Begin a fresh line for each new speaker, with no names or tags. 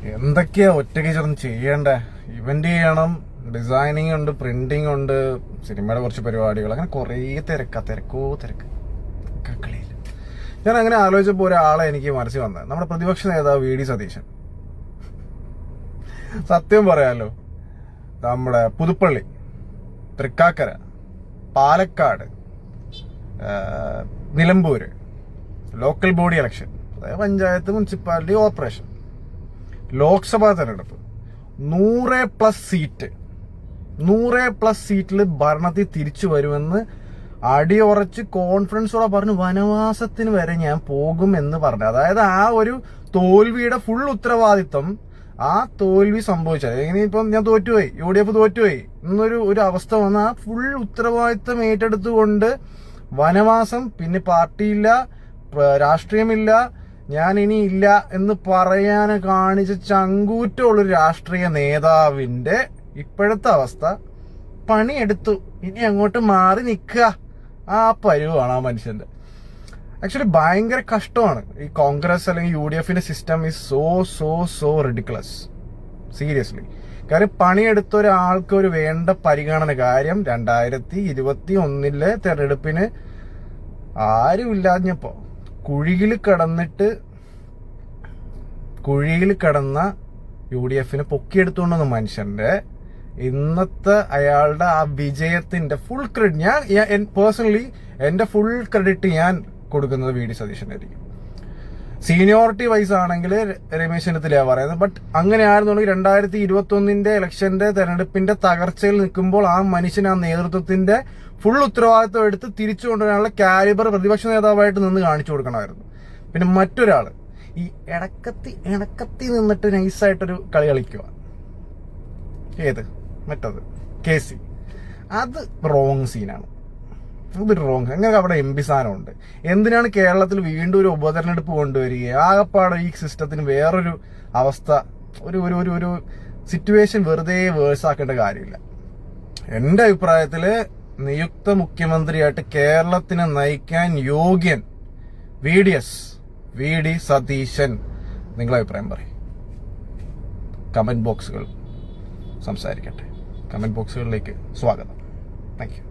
എന്തൊക്കെയാ ഒറ്റയ്ക്ക് ചേർന്ന് ചെയ്യേണ്ടേ? ഇവന്റ് ചെയ്യണം, ഡിസൈനിങ് ഉണ്ട്, പ്രിന്റിങ് ഉണ്ട്, സിനിമയുടെ കുറച്ച് പരിപാടികൾ, അങ്ങനെ കുറേ തിരക്ക് കളിയില്ല. ഞാൻ അങ്ങനെ ആലോചിച്ചപ്പോൾ ഒരാളെ എനിക്ക് മനസ്സിൽ വന്നത് നമ്മുടെ പ്രതിപക്ഷ നേതാവ് വി ഡി സതീശൻ. സത്യം പറയാലോ, നമ്മുടെ Puthuppally, Thrikkakara, Palakkad, Nilambur local body election, അതായത് പഞ്ചായത്ത്, മുനിസിപ്പാലിറ്റി, കോർപ്പറേഷൻ, ലോക്സഭാ തെരഞ്ഞെടുപ്പ്, 100+ സീറ്റിൽ ഭരണത്തിൽ തിരിച്ചു വരുമെന്ന് അടിയുറച്ച് കോൺഫിഡൻസോടെ പറഞ്ഞു. വനവാസത്തിന് വരെ ഞാൻ പോകും എന്ന് പറഞ്ഞു. അതായത് ആ ഒരു തോൽവിയുടെ ഫുൾ ഉത്തരവാദിത്വം, ആ തോൽവി സംഭവിച്ചത് ഇനിയിപ്പം ഞാൻ തോറ്റുപോയി, UDF തോറ്റുപോയി എന്നൊരു അവസ്ഥ വന്ന ആ ഫുൾ ഉത്തരവാദിത്വം ഏറ്റെടുത്തുകൊണ്ട് വനവാസം, പിന്നെ പാർട്ടിയില്ല, രാഷ്ട്രീയമില്ല, ഞാൻ ഇനി ഇല്ല എന്ന് പറയാൻ കാണിച്ച ചങ്കൂറ്റമുള്ളൊരു രാഷ്ട്രീയ നേതാവിന്റെ ഇപ്പോഴത്തെ അവസ്ഥ, പണിയെടുത്തു, ഇനി അങ്ങോട്ട് മാറി നിൽക്കുക, ആ പരുവാണ് ആ മനുഷ്യന്റെ. ആക്ച്വലി ഭയങ്കര കഷ്ടമാണ് ഈ കോൺഗ്രസ് അല്ലെങ്കിൽ UDFന്റെ system. Is so ridiculous, seriously. കാര്യം പണിയെടുത്ത ഒരാൾക്ക് ഒരു വേണ്ട പരിഗണന. കാര്യം 2021 തെരഞ്ഞെടുപ്പിന് ആരുമില്ലാഞ്ഞപ്പോ കുഴിയിൽ കിടന്ന UDFനെ പൊക്കിയെടുത്തുകൊണ്ടുവന്ന മനുഷ്യന്റെ ഇന്നത്തെ അയാളുടെ ആ വിജയത്തിന്റെ ഫുൾ ക്രെഡിറ്റ് ഞാൻ പേഴ്സണലി എന്റെ ഫുൾ ക്രെഡിറ്റ് ഞാൻ കൊടുക്കുന്നത് വി ഡി സതീശനായിരിക്കും. സീനിയോറിറ്റി വൈസ് ആണെങ്കിൽ രമേശ് ചെന്നിത്തലയാ പറയുന്നത്. ബട്ട് അങ്ങനെ ആയിരുന്നുണ്ടെങ്കിൽ 2021 ഇലക്ഷന്റെ തെരഞ്ഞെടുപ്പിന്റെ തകർച്ചയിൽ നിൽക്കുമ്പോൾ ആ മനുഷ്യൻ ആ നേതൃത്വത്തിന്റെ ഫുൾ ഉത്തരവാദിത്വം എടുത്ത് തിരിച്ചു കൊണ്ടുവരാനുള്ള കാലിബർ പ്രതിപക്ഷ നേതാവായിട്ട് നിന്ന് കാണിച്ചു കൊടുക്കണമായിരുന്നു. പിന്നെ മറ്റൊരാള് ഈ ഇണക്കത്തി നിന്നിട്ട് നൈസായിട്ടൊരു കളി കളിക്കുക. ഏത് മറ്റത് KC, അത് റോങ് സീനാണ്. അതൊരു റോങ്. അങ്ങനെ അവിടെ MP സ്ഥാനമുണ്ട്. എന്തിനാണ് കേരളത്തിൽ വീണ്ടും ഒരു ഉപതെരഞ്ഞെടുപ്പ് കൊണ്ടുവരിക? ആകപ്പാടെ ഈ സിസ്റ്റത്തിന് വേറൊരു അവസ്ഥ, ഒരു സിറ്റുവേഷൻ വെറുതെ വേഴ്സാക്കേണ്ട കാര്യമില്ല. എന്റെ അഭിപ്രായത്തില് നിയുക്ത മുഖ്യമന്ത്രിയായിട്ട് കേരളത്തിനെ നയിക്കാൻ യോഗ്യൻ വി ഡി സതീശൻ. നിങ്ങളെ അഭിപ്രായം പറയും. കമന്റ് ബോക്സുകൾ സംസാരിക്കട്ടെ. കമന്റ് ബോക്സുകളിലേക്ക് സ്വാഗതം. Thank you.